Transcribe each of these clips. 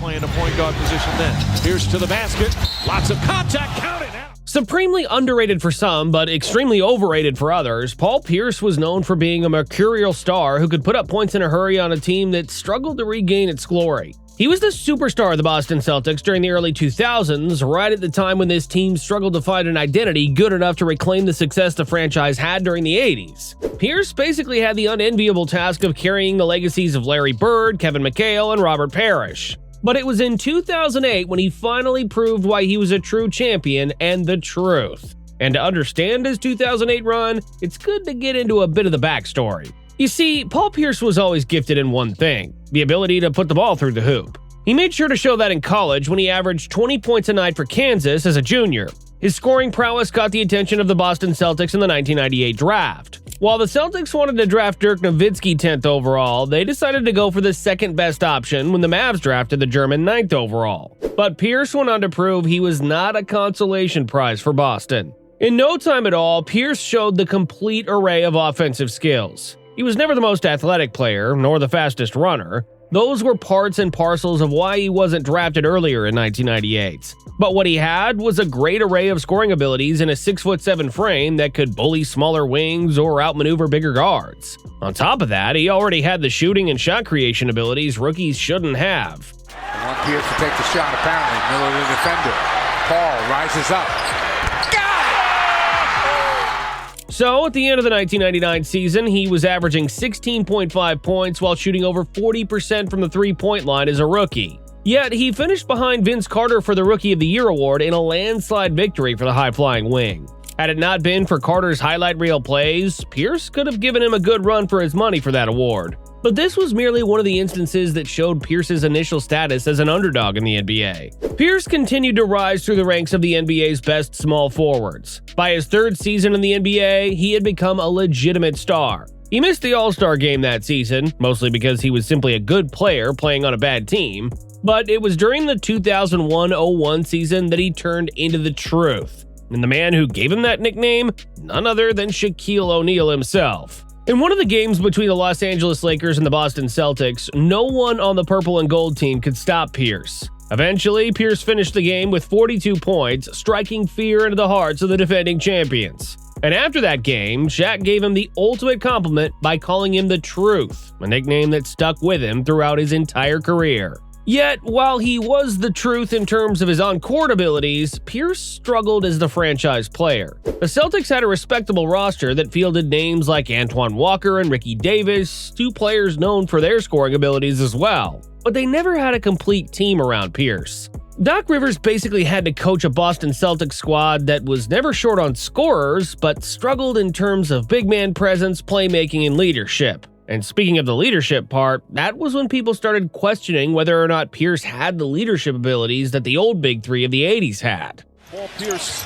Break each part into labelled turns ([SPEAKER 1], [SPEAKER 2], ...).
[SPEAKER 1] playing a point guard position then. Pierce to the basket. Lots of contact. Count it out.
[SPEAKER 2] Supremely underrated for some, but extremely overrated for others, Paul Pierce was known for being a mercurial star who could put up points in a hurry on a team that struggled to regain its glory. He was the superstar of the Boston Celtics during the early 2000s, right at the time when this team struggled to find an identity good enough to reclaim the success the franchise had during the 80s. Pierce basically had the unenviable task of carrying the legacies of Larry Bird, Kevin McHale, and Robert Parrish. But it was in 2008 when he finally proved why he was a true champion and the truth. And to understand his 2008 run, it's good to get into a bit of the backstory. You see, Paul Pierce was always gifted in one thing: the ability to put the ball through the hoop. He made sure to show that in college when he averaged 20 points a night for Kansas as a junior. His scoring prowess caught the attention of the Boston Celtics in the 1998 draft. While the Celtics wanted to draft Dirk Nowitzki 10th overall, they decided to go for the second best option when the Mavs drafted the German 9th overall. But Pierce went on to prove he was not a consolation prize for Boston. In no time at all, Pierce showed the complete array of offensive skills. He was never the most athletic player, nor the fastest runner. Those were parts and parcels of why he wasn't drafted earlier in 1998. But what he had was a great array of scoring abilities in a 6'7" frame that could bully smaller wings or outmaneuver bigger guards. On top of that, he already had the shooting and shot creation abilities rookies shouldn't have.
[SPEAKER 3] They want Pierce to take the shot, apparently. Miller the defender. Paul rises up.
[SPEAKER 2] So, at the end of the 1999 season, he was averaging 16.5 points while shooting over 40% from the three-point line as a rookie. Yet, he finished behind Vince Carter for the Rookie of the Year award in a landslide victory for the high-flying wing. Had it not been for Carter's highlight reel plays, Pierce could have given him a good run for his money for that award. But this was merely one of the instances that showed Pierce's initial status as an underdog in the NBA. Pierce continued to rise through the ranks of the NBA's best small forwards. By his third season in the NBA, he had become a legitimate star. He missed the All-Star game that season, mostly because he was simply a good player playing on a bad team. But it was during the 2001-01 season that he turned into the truth. And the man who gave him that nickname? None other than Shaquille O'Neal himself. In one of the games between the Los Angeles Lakers and the Boston Celtics, no one on the purple and gold team could stop Pierce. Eventually, Pierce finished the game with 42 points, striking fear into the hearts of the defending champions. And after that game, Shaq gave him the ultimate compliment by calling him the Truth, a nickname that stuck with him throughout his entire career. Yet, while he was the truth in terms of his on-court abilities, Pierce struggled as the franchise player. The Celtics had a respectable roster that fielded names like Antoine Walker and Ricky Davis, two players known for their scoring abilities as well. But they never had a complete team around Pierce. Doc Rivers basically had to coach a Boston Celtics squad that was never short on scorers, but struggled in terms of big man presence, playmaking, and leadership. And speaking of the leadership part, that was when people started questioning whether or not Pierce had the leadership abilities that the old big three of the 80s had.
[SPEAKER 1] Paul Pierce,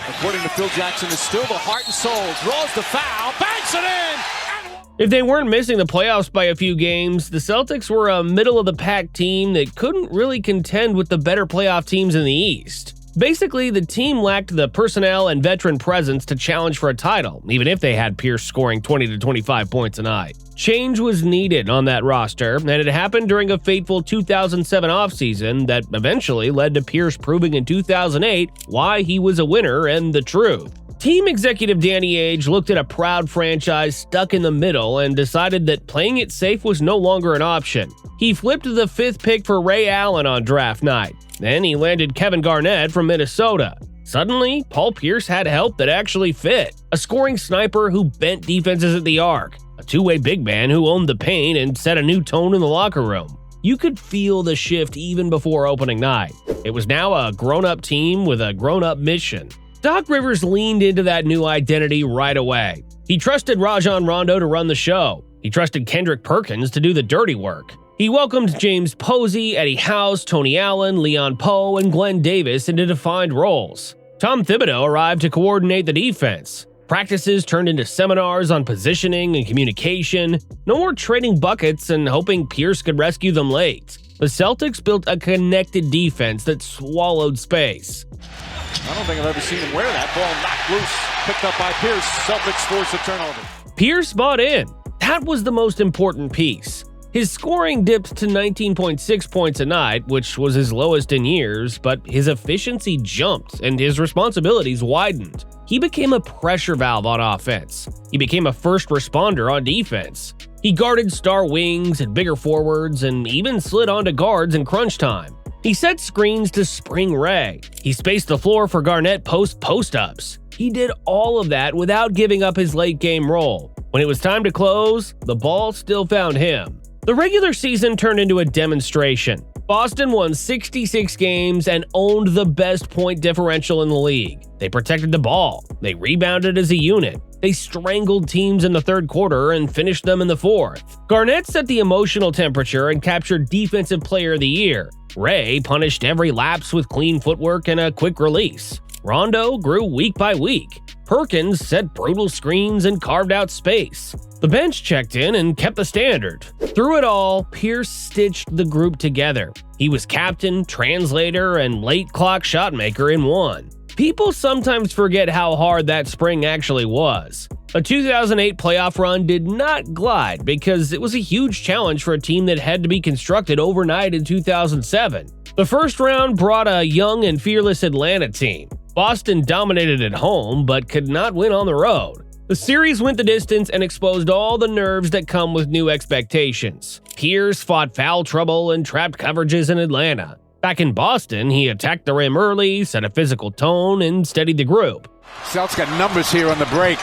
[SPEAKER 1] according to Phil Jackson, is still the heart and soul. Draws the foul, banks it in!
[SPEAKER 2] If they weren't missing the playoffs by a few games, the Celtics were a middle-of-the-pack team that couldn't really contend with the better playoff teams in the East. Basically, the team lacked the personnel and veteran presence to challenge for a title, even if they had Pierce scoring 20 to 25 points a night. Change was needed on that roster, and it happened during a fateful 2007 offseason that eventually led to Pierce proving in 2008 why he was a winner and the truth. Team executive Danny Ainge looked at a proud franchise stuck in the middle and decided that playing it safe was no longer an option. He flipped the 5th pick for Ray Allen on draft night. Then he landed Kevin Garnett from Minnesota. Suddenly, Paul Pierce had help that actually fit. A scoring sniper who bent defenses at the arc. A two-way big man who owned the paint and set a new tone in the locker room. You could feel the shift even before opening night. It was now a grown-up team with a grown-up mission. Doc Rivers leaned into that new identity right away. He trusted Rajon Rondo to run the show. He trusted Kendrick Perkins to do the dirty work. He welcomed James Posey, Eddie House, Tony Allen, Leon Poe, and Glenn Davis into defined roles. Tom Thibodeau arrived to coordinate the defense. Practices turned into seminars on positioning and communication. No more trading buckets and hoping Pierce could rescue them late. The Celtics built a connected defense that swallowed space.
[SPEAKER 1] I don't think I've ever seen him wear that. Ball knocked loose, picked up by Pierce. Celtics force a turnover.
[SPEAKER 2] Pierce bought in. That was the most important piece. His scoring dipped to 19.6 points a night, which was his lowest in years, but his efficiency jumped and his responsibilities widened. He became a pressure valve on offense. He became a first responder on defense. He guarded star wings and bigger forwards and even slid onto guards in crunch time. He set screens to spring Ray. He spaced the floor for Garnett post-ups. He did all of that without giving up his late-game role. When it was time to close, the ball still found him. The regular season turned into a demonstration. Boston won 66 games and owned the best point differential in the league. They protected the ball. They rebounded as a unit. They strangled teams in the third quarter and finished them in the fourth. Garnett set the emotional temperature and captured Defensive Player of the Year. Ray punished every lapse with clean footwork and a quick release. Rondo grew week by week. Perkins set brutal screens and carved out space. The bench checked in and kept the standard. Through it all, Pierce stitched the group together. He was captain, translator, and late clock shot maker in one. People sometimes forget how hard that spring actually was. A 2008 playoff run did not glide because it was a huge challenge for a team that had to be constructed overnight in 2007. The first round brought a young and fearless Atlanta team. Boston dominated at home but could not win on the road. The series went the distance and exposed all the nerves that come with new expectations. Pierce fought foul trouble and trapped coverages in Atlanta. Back in Boston, he attacked the rim early, set a physical tone, and steadied the group.
[SPEAKER 3] Celtics got numbers here on the break.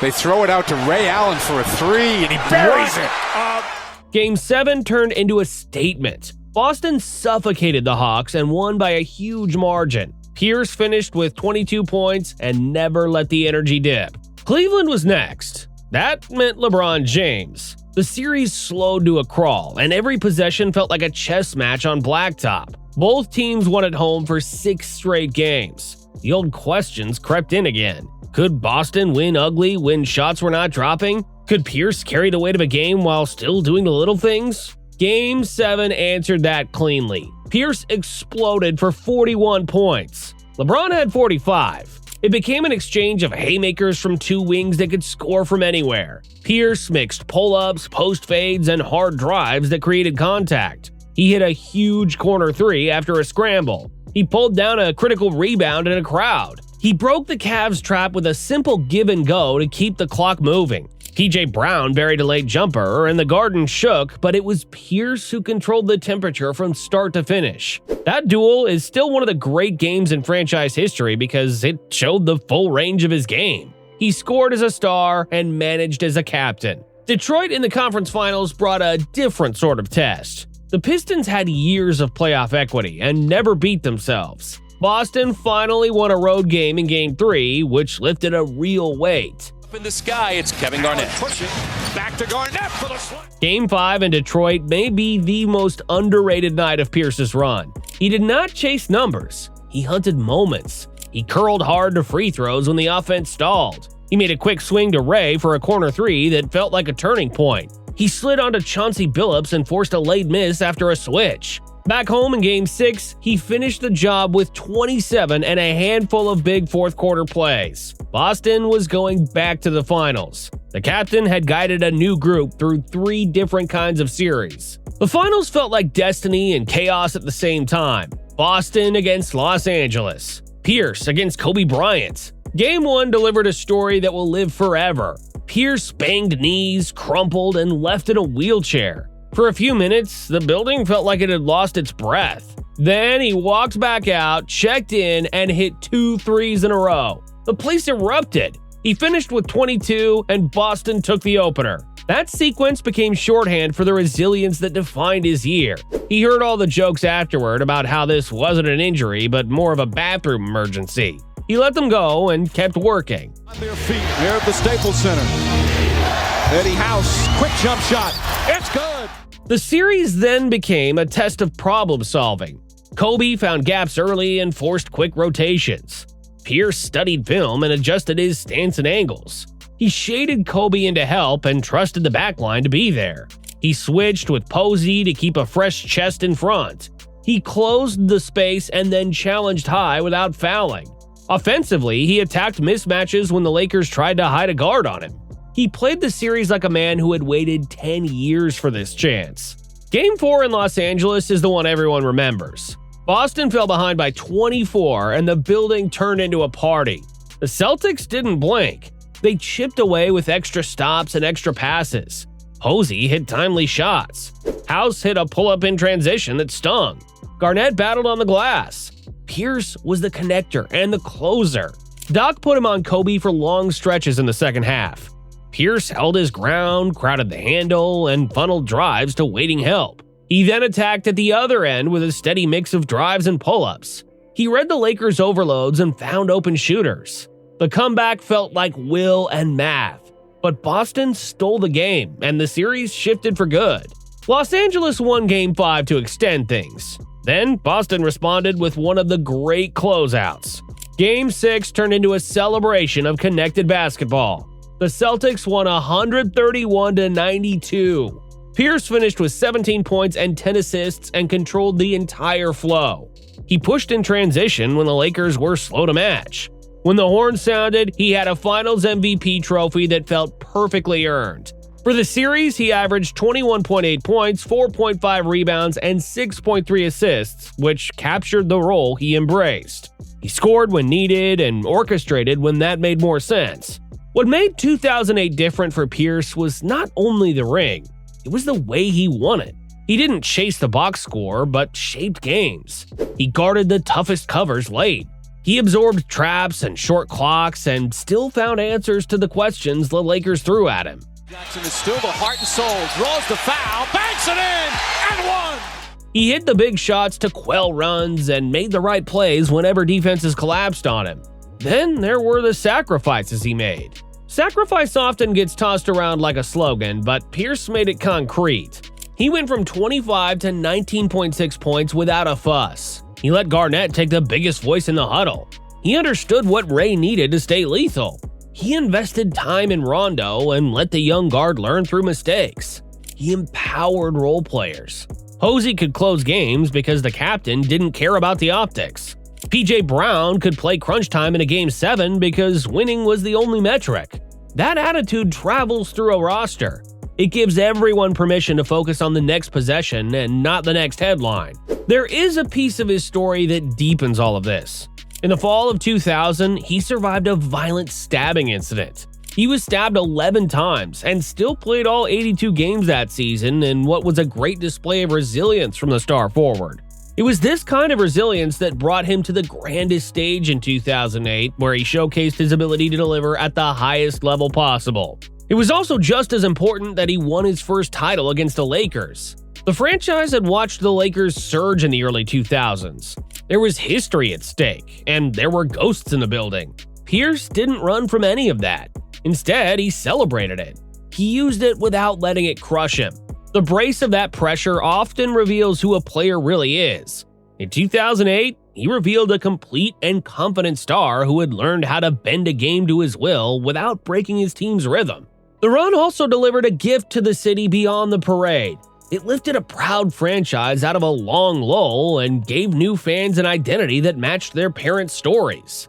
[SPEAKER 3] They throw it out to Ray Allen for a three, and he buries it.
[SPEAKER 2] Game 7 turned into a statement. Boston suffocated the Hawks and won by a huge margin. Pierce finished with 22 points and never let the energy dip. Cleveland was next. That meant LeBron James. The series slowed to a crawl, and every possession felt like a chess match on blacktop. Both teams won at home for 6 straight games. The old questions crept in again. Could Boston win ugly when shots were not dropping? Could Pierce carry the weight of a game while still doing the little things? Game 7 answered that cleanly. Pierce exploded for 41 points. LeBron had 45. It became an exchange of haymakers from two wings that could score from anywhere. Pierce mixed pull-ups, post fades, and hard drives that created contact. He hit a huge corner three after a scramble. He pulled down a critical rebound in a crowd. He broke the Cavs' trap with a simple give and go to keep the clock moving. P.J. Brown buried a late jumper, and the Garden shook, but it was Pierce who controlled the temperature from start to finish. That duel is still one of the great games in franchise history because it showed the full range of his game. He scored as a star and managed as a captain. Detroit in the conference finals brought a different sort of test. The Pistons had years of playoff equity and never beat themselves. Boston finally won a road game in Game 3, which lifted a real weight.
[SPEAKER 1] In the sky, it's Kevin Garnett. Pushing back to Garnett for the slam.
[SPEAKER 2] Game 5 in Detroit may be the most underrated night of Pierce's run. He did not chase numbers. He hunted moments. He curled hard to free throws when the offense stalled. He made a quick swing to Ray for a corner three that felt like a turning point. He slid onto Chauncey Billups and forced a late miss after a switch. Back home in Game 6, he finished the job with 27 and a handful of big fourth-quarter plays. Boston was going back to the finals. The captain had guided a new group through 3 different kinds of series. The finals felt like destiny and chaos at the same time. Boston against Los Angeles. Pierce against Kobe Bryant. Game 1 delivered a story that will live forever. Pierce banged knees, crumpled, and left in a wheelchair. For a few minutes, the building felt like it had lost its breath. Then he walked back out, checked in, and hit 2 threes in a row. The place erupted. He finished with 22, and Boston took the opener. That sequence became shorthand for the resilience that defined his year. He heard all the jokes afterward about how this wasn't an injury, but more of a bathroom emergency. He let them go and kept working.
[SPEAKER 1] On their feet, here at the Staples Center. Eddie House, quick jump shot. It's good.
[SPEAKER 2] The series then became a test of problem solving. Kobe found gaps early and forced quick rotations. Pierce studied film and adjusted his stance and angles. He shaded Kobe into help and trusted the backline to be there. He switched with Posey to keep a fresh chest in front. He closed the space and then challenged high without fouling. Offensively, he attacked mismatches when the Lakers tried to hide a guard on him. He played the series like a man who had waited 10 years for this chance. Game 4 in Los Angeles is the one everyone remembers. Boston fell behind by 24 and the building turned into a party. The Celtics didn't blink. They chipped away with extra stops and extra passes. Posey hit timely shots. House hit a pull-up in transition that stung. Garnett battled on the glass. Pierce was the connector and the closer. Doc put him on Kobe for long stretches in the second half. Pierce held his ground, crowded the handle, and funneled drives to waiting help. He then attacked at the other end with a steady mix of drives and pull-ups. He read the Lakers' overloads and found open shooters. The comeback felt like will and math, but Boston stole the game and the series shifted for good. Los Angeles won Game 5 to extend things. Then Boston responded with one of the great closeouts. Game 6 turned into a celebration of connected basketball. The Celtics won 131-92. Pierce finished with 17 points and 10 assists and controlled the entire flow. He pushed in transition when the Lakers were slow to match. When the horn sounded, he had a Finals MVP trophy that felt perfectly earned. For the series, he averaged 21.8 points, 4.5 rebounds, and 6.3 assists, which captured the role he embraced. He scored when needed and orchestrated when that made more sense. What made 2008 different for Pierce was not only the ring, it was the way he won it. He didn't chase the box score, but shaped games. He guarded the toughest covers late. He absorbed traps and short clocks and still found answers to the questions the Lakers threw at him.
[SPEAKER 1] Jackson is still the heart and soul, draws the foul, banks it in, and one!
[SPEAKER 2] He hit the big shots to quell runs and made the right plays whenever defenses collapsed on him. Then there were the sacrifices he made. Sacrifice often gets tossed around like a slogan, but Pierce made it concrete. He went from 25 to 19.6 points without a fuss. He let Garnett take the biggest voice in the huddle. He understood what Ray needed to stay lethal. He invested time in Rondo and let the young guard learn through mistakes. He empowered role players. Posey could close games because the captain didn't care about the optics. P.J. Brown could play crunch time in a Game 7 because winning was the only metric. That attitude travels through a roster. It gives everyone permission to focus on the next possession and not the next headline. There is a piece of his story that deepens all of this. In the fall of 2000, he survived a violent stabbing incident. He was stabbed 11 times and still played all 82 games that season in what was a great display of resilience from the star forward. It was this kind of resilience that brought him to the grandest stage in 2008, where he showcased his ability to deliver at the highest level possible. It was also just as important that he won his first title against the Lakers. The franchise had watched the Lakers surge in the early 2000s. There was history at stake, and there were ghosts in the building. Pierce didn't run from any of that. Instead, he celebrated it. He used it without letting it crush him. The brace of that pressure often reveals who a player really is. In 2008, he revealed a complete and confident star who had learned how to bend a game to his will without breaking his team's rhythm. The run also delivered a gift to the city beyond the parade. It lifted a proud franchise out of a long lull and gave new fans an identity that matched their parents' stories.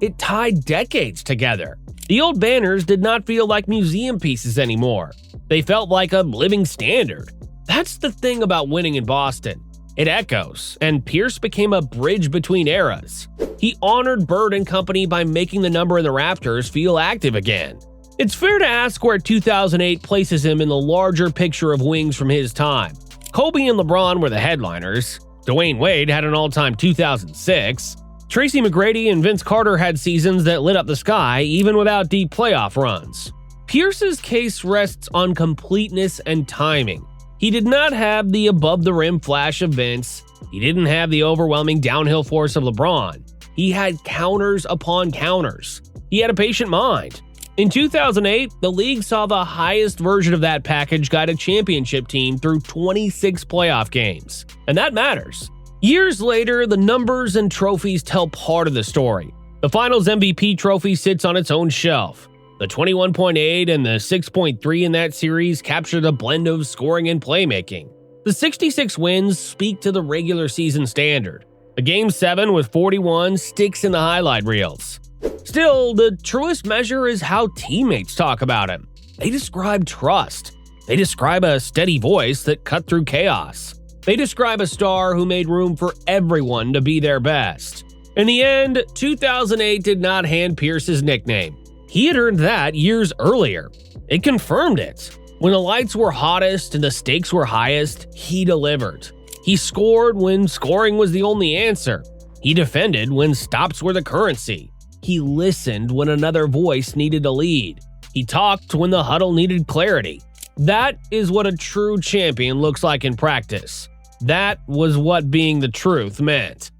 [SPEAKER 2] It tied decades together. The old banners did not feel like museum pieces anymore. They felt like a living standard. That's the thing about winning in Boston. It echoes, and Pierce became a bridge between eras. He honored Bird and company by making the number in the rafters feel active again. It's fair to ask where 2008 places him in the larger picture of wings from his time. Kobe and LeBron were the headliners. Dwayne Wade had an all-time 2006. Tracy McGrady and Vince Carter had seasons that lit up the sky even without deep playoff runs. Pierce's case rests on completeness and timing. He did not have the above-the-rim flash of Vince. He didn't have the overwhelming downhill force of LeBron. He had counters upon counters. He had a patient mind. In 2008, the league saw the highest version of that package guide a championship team through 26 playoff games. And that matters. Years later, the numbers and trophies tell part of the story. The Finals MVP trophy sits on its own shelf. The 21.8 and the 6.3 in that series captured a blend of scoring and playmaking. The 66 wins speak to the regular season standard. A Game 7 with 41 sticks in the highlight reels. Still, the truest measure is how teammates talk about him. They describe trust. They describe a steady voice that cut through chaos. They describe a star who made room for everyone to be their best. In the end, 2008 did not hand Pierce his nickname. He had earned that years earlier. It confirmed it. When the lights were hottest and the stakes were highest, he delivered. He scored when scoring was the only answer. He defended when stops were the currency. He listened when another voice needed to lead. He talked when the huddle needed clarity. That is what a true champion looks like in practice. That was what being the truth meant.